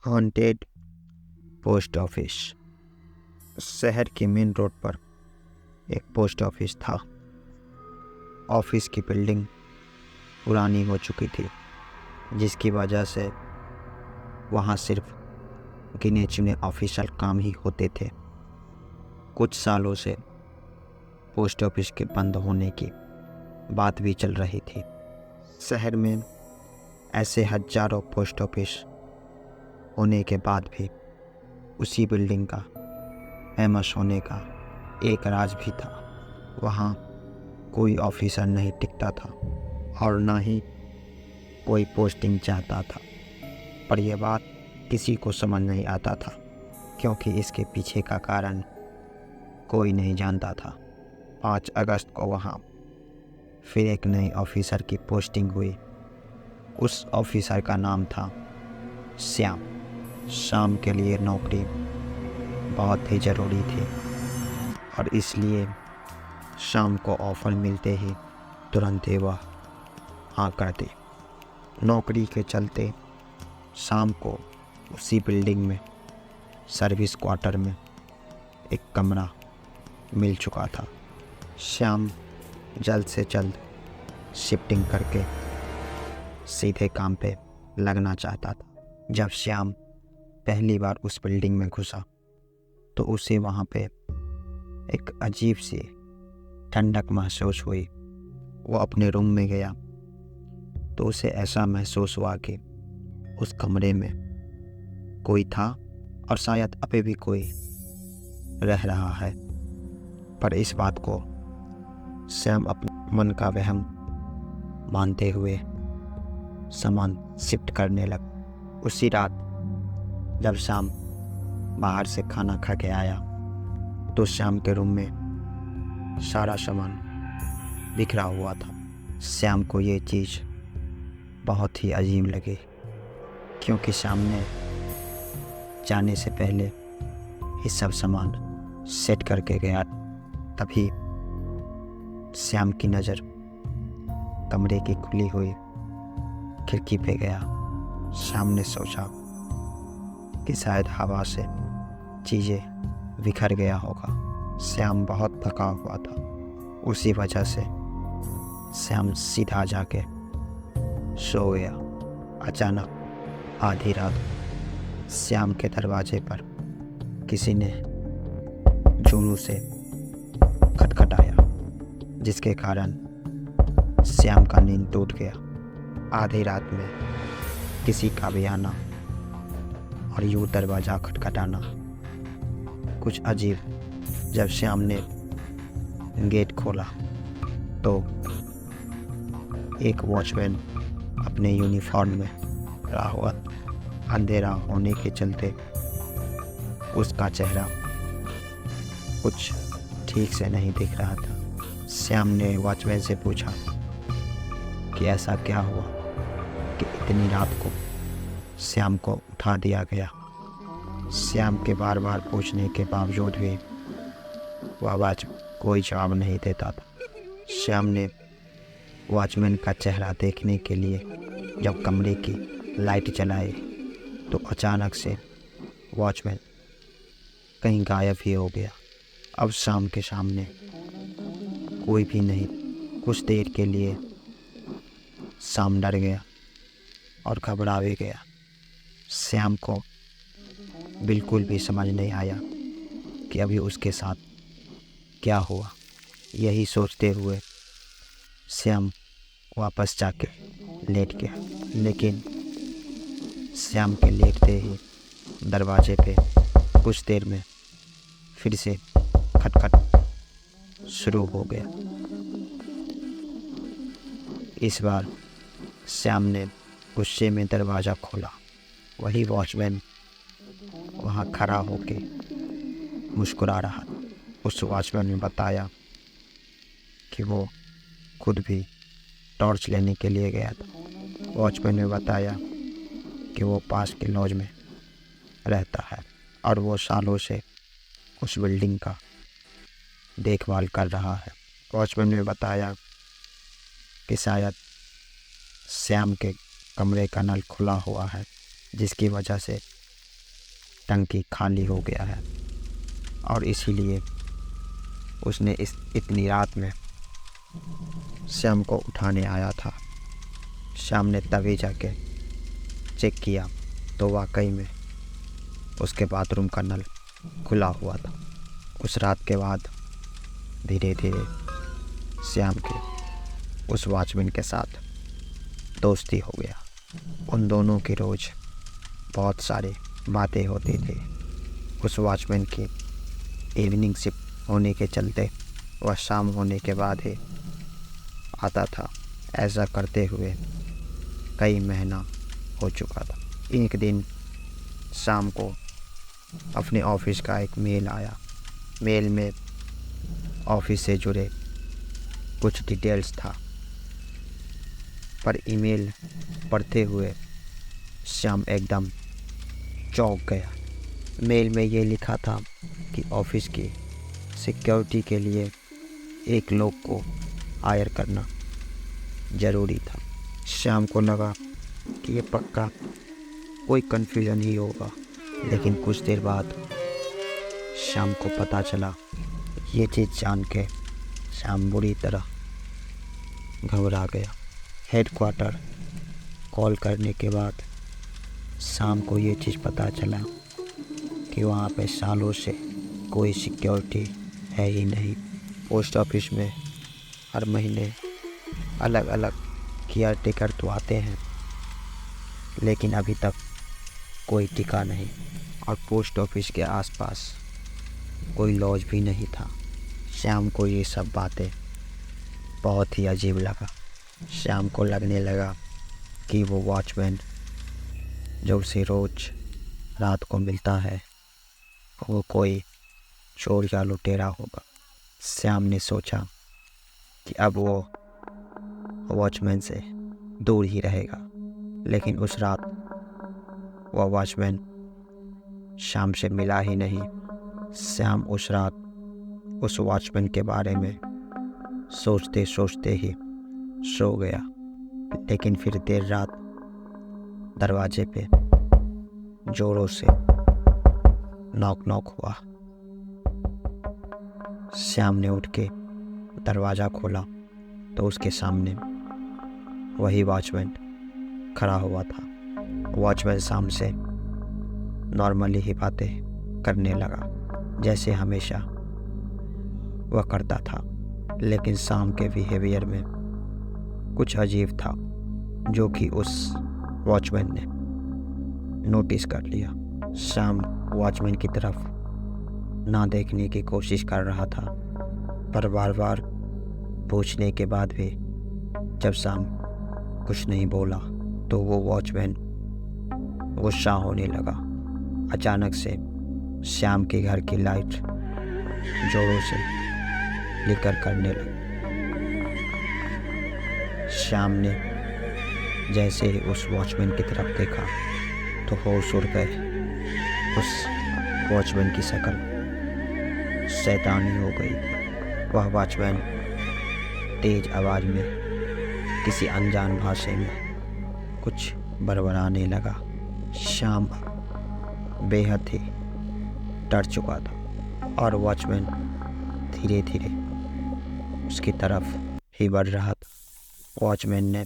Haunted post office. शहर के main road पर एक पोस्ट ऑफिस था। ऑफिस की बिल्डिंग पुरानी हो चुकी थी, जिसकी वजह से वहाँ सिर्फ गिने चुने ऑफिशियल काम ही होते थे। कुछ सालों से पोस्ट ऑफिस के बंद होने की बात भी चल रही थी। शहर में ऐसे हजारों पोस्ट ऑफिस होने के बाद भी उसी बिल्डिंग का फेमस होने का एक राज भी था। वहाँ कोई ऑफिसर नहीं टिकता था और ना ही कोई पोस्टिंग चाहता था, पर यह बात किसी को समझ नहीं आता था, क्योंकि इसके पीछे का कारण कोई नहीं जानता था। 5 अगस्त को वहाँ फिर एक नए ऑफिसर की पोस्टिंग हुई। उस ऑफिसर का नाम था श्याम। शाम के लिए नौकरी बहुत ही ज़रूरी थी और इसलिए शाम को ऑफ़र मिलते ही तुरंत ही वह हाँ कर दी। नौकरी के चलते शाम को उसी बिल्डिंग में सर्विस क्वार्टर में एक कमरा मिल चुका था। श्याम जल्द से जल्द शिफ्टिंग करके सीधे काम पे लगना चाहता था। जब श्याम पहली बार उस बिल्डिंग में घुसा तो उसे वहाँ पे एक अजीब सी ठंडक महसूस हुई। वो अपने रूम में गया तो उसे ऐसा महसूस हुआ कि उस कमरे में कोई था और शायद अभी भी कोई रह रहा है। पर इस बात को श्याम अपने मन का वहम मानते हुए सामान शिफ्ट करने लगा। उसी रात जब श्याम बाहर से खाना खा के आया तो श्याम के रूम में सारा सामान बिखरा हुआ था। श्याम को ये चीज़ बहुत ही अजीब लगी, क्योंकि श्याम ने जाने से पहले ये सब सामान सेट करके गया। तभी श्याम की नज़र कमरे की खुली हुई खिड़की पे गया। श्याम ने सोचा कि शायद हवा से चीज़ें बिखर गया होगा। श्याम बहुत थका हुआ था, उसी वजह से श्याम सीधा जाके सो गया। अचानक आधी रात श्याम के दरवाजे पर किसी ने जोरों से खटखटाया, जिसके कारण श्याम का नींद टूट गया। आधी रात में किसी का भी आना और यूँ दरवाज़ा खटखटाना कुछ अजीब। जब श्याम ने गेट खोला तो एक वॉचमैन अपने यूनिफॉर्म में रहा हुआ। अंधेरा होने के चलते उसका चेहरा कुछ ठीक से नहीं दिख रहा था। श्याम ने वॉचमैन से पूछा कि ऐसा क्या हुआ कि इतनी रात को श्याम को उठा दिया गया। श्याम के बार बार पूछने के बावजूद भी वह वॉचमैन कोई जवाब नहीं देता था। श्याम ने वॉचमैन का चेहरा देखने के लिए जब कमरे की लाइट जलाई तो अचानक से वॉचमैन कहीं गायब ही हो गया। अब शाम के सामने कोई भी नहीं। कुछ देर के लिए शाम डर गया और घबरा भी गया। श्याम को बिल्कुल भी समझ नहीं आया कि अभी उसके साथ क्या हुआ। यही सोचते हुए श्याम वापस जाके लेट गया, लेकिन श्याम के लेटते ही दरवाजे पे कुछ देर में फिर से खटखट शुरू हो गया। इस बार श्याम ने गुस्से में दरवाज़ा खोला। वही वॉचमैन वहाँ खड़ा होके मुस्कुरा रहा था। उस वॉचमैन ने बताया कि वो खुद भी टॉर्च लेने के लिए गया था। वॉचमैन ने बताया कि वो पास के लॉज में रहता है और वो सालों से उस बिल्डिंग का देखभाल कर रहा है। वॉचमैन ने बताया कि शायद श्याम के कमरे का नल खुला हुआ है, जिसकी वजह से टंकी खाली हो गया है और इसीलिए उसने इतनी रात में श्याम को उठाने आया था। श्याम ने तभी जाके चेक किया तो वाकई में उसके बाथरूम का नल खुला हुआ था। उस रात के बाद धीरे धीरे श्याम के उस वॉचमैन के साथ दोस्ती हो गया। उन दोनों की रोज़ बहुत सारी बातें होती थी। उस वॉचमैन की इवनिंग शिफ्ट होने के चलते वह शाम होने के बाद ही आता था। ऐसा करते हुए कई महीना हो चुका था। एक दिन शाम को अपने ऑफिस का एक मेल आया। मेल में ऑफिस से जुड़े कुछ डिटेल्स था, पर ईमेल पढ़ते हुए श्याम एकदम चौंक गया। मेल में ये लिखा था कि ऑफिस की सिक्योरिटी के लिए एक लोग को हायर करना ज़रूरी था। श्याम को लगा कि ये पक्का कोई कन्फ्यूजन ही होगा, लेकिन कुछ देर बाद श्याम को पता चला। ये चीज़ जान के श्याम बुरी तरह घबरा गया। हेडक्वार्टर कॉल करने के बाद शाम को ये चीज़ पता चला कि वहाँ पे सालों से कोई सिक्योरिटी है ही नहीं। पोस्ट ऑफिस में हर महीने अलग अलग केयर टेकर तो आते हैं, लेकिन अभी तक कोई टिका नहीं और पोस्ट ऑफिस के आसपास कोई लॉज भी नहीं था। श्याम को ये सब बातें बहुत ही अजीब लगा। श्याम को लगने लगा कि वो वॉचमैन जो उसे रोज़ रात को मिलता है वो कोई चोर या लुटेरा होगा। श्याम ने सोचा कि अब वो वॉचमैन से दूर ही रहेगा, लेकिन उस रात वह वॉचमैन श्याम से मिला ही नहीं। श्याम उस रात उस वॉचमैन के बारे में सोचते सोचते ही सो गया। लेकिन फिर देर रात दरवाजे पे जोरों से नॉक नॉक हुआ। श्याम ने उठ के दरवाज़ा खोला तो उसके सामने वही वॉचमैन खड़ा हुआ था। वॉचमैन शाम से नॉर्मली ही बातें करने लगा जैसे हमेशा वह करता था, लेकिन शाम के बिहेवियर में कुछ अजीब था जो कि उस वॉचमैन ने नोटिस कर लिया। शाम वॉचमैन की तरफ ना देखने की कोशिश कर रहा था, पर बार बार पूछने के बाद भी जब शाम कुछ नहीं बोला तो वो वॉचमैन गुस्सा होने लगा। अचानक से श्याम के घर की लाइट जोरों से फ्लिकर करने लगी। श्याम ने जैसे ही उस वॉचमैन की तरफ देखा तो होश उड़ गए। उस वॉचमैन की शक्ल शैतानी हो गई। वह वॉचमैन तेज आवाज़ में किसी अनजान भाषा में कुछ बड़बड़ाने लगा। श्याम बेहद ही डर चुका था और वॉचमैन धीरे धीरे उसकी तरफ ही बढ़ रहा था। वॉचमैन ने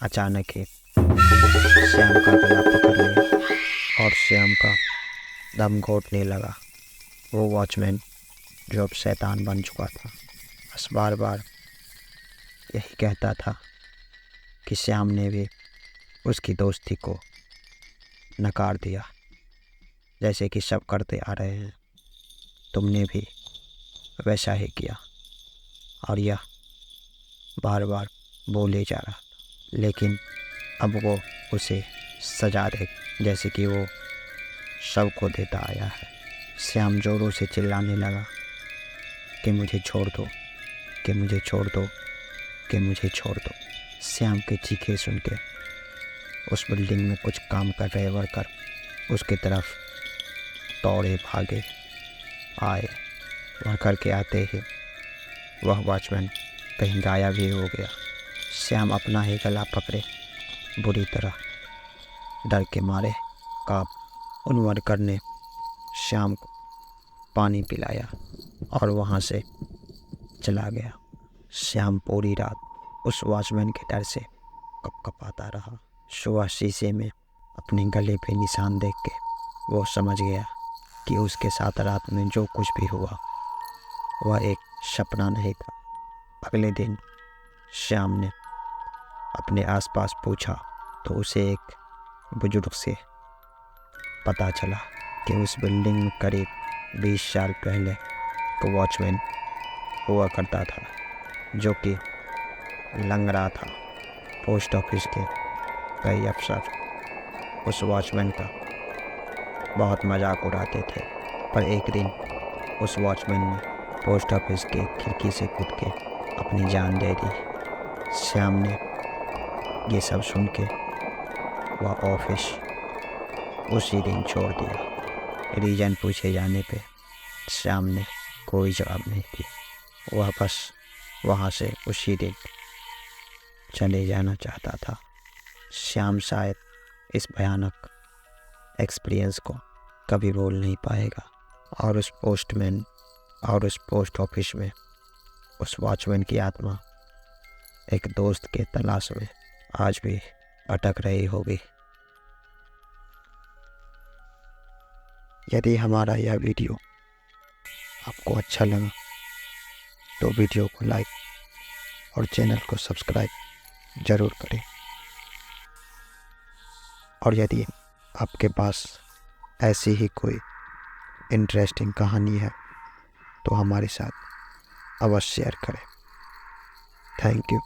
अचानक ही श्याम का गला पकड़ लिया और श्याम का दम घोटने लगा। वो वॉचमैन जो अब शैतान बन चुका था बस बार बार यही कहता था कि श्याम ने भी उसकी दोस्ती को नकार दिया, जैसे कि सब करते आ रहे हैं, तुमने भी वैसा ही किया। और यह बार बार बोले जा रहा था, लेकिन अब वो उसे सजा दे जैसे कि वो सबको देता आया है। श्याम जोरों से चिल्लाने लगा कि मुझे छोड़ दो, कि मुझे छोड़ दो, कि मुझे छोड़ दो। श्याम के चीखे सुन के उस बिल्डिंग में कुछ काम कर रहे वर्कर उसकी तरफ दौड़े भागे आए। वर्कर के आते ही वह वॉचमैन कहीं गायब ही हो गया। श्याम अपना ही गला पकड़े बुरी तरह डर के मारे काँप उन वर्कर ने श्याम को पानी पिलाया और वहाँ से चला गया। श्याम पूरी रात उस वॉचमैन के डर से कँपकँपाता रहा। सुबह शीशे में अपने गले पे निशान देख के वो समझ गया कि उसके साथ रात में जो कुछ भी हुआ वह एक सपना नहीं था। अगले दिन श्याम ने अपने आसपास पूछा तो उसे एक बुजुर्ग से पता चला कि उस बिल्डिंग में करीब 20 साल पहले एक वॉचमैन हुआ करता था जो कि लंगड़ा था। पोस्ट ऑफिस के कई अफसर उस वॉचमैन का बहुत मजाक उड़ाते थे, पर एक दिन उस वॉचमैन ने पोस्ट ऑफिस के खिड़की से कूद के अपनी जान दे दी। श्याम ने ये सब सुन के वह ऑफिस उसी दिन छोड़ दिया। रीजन पूछे जाने पे श्याम ने कोई जवाब नहीं दिया। वह बस वहाँ से उसी दिन चले जाना चाहता था। श्याम शायद इस भयानक एक्सपीरियंस को कभी भूल नहीं पाएगा और उस पोस्टमैन और उस पोस्ट ऑफिस में उस वॉचमैन की आत्मा एक दोस्त के तलाश में आज भी भटक रही होगी। यदि हमारा यह वीडियो आपको अच्छा लगा तो वीडियो को लाइक और चैनल को सब्सक्राइब ज़रूर करें। और यदि आपके पास ऐसी ही कोई इंटरेस्टिंग कहानी है तो हमारे साथ अवश्य शेयर करें। Thank you.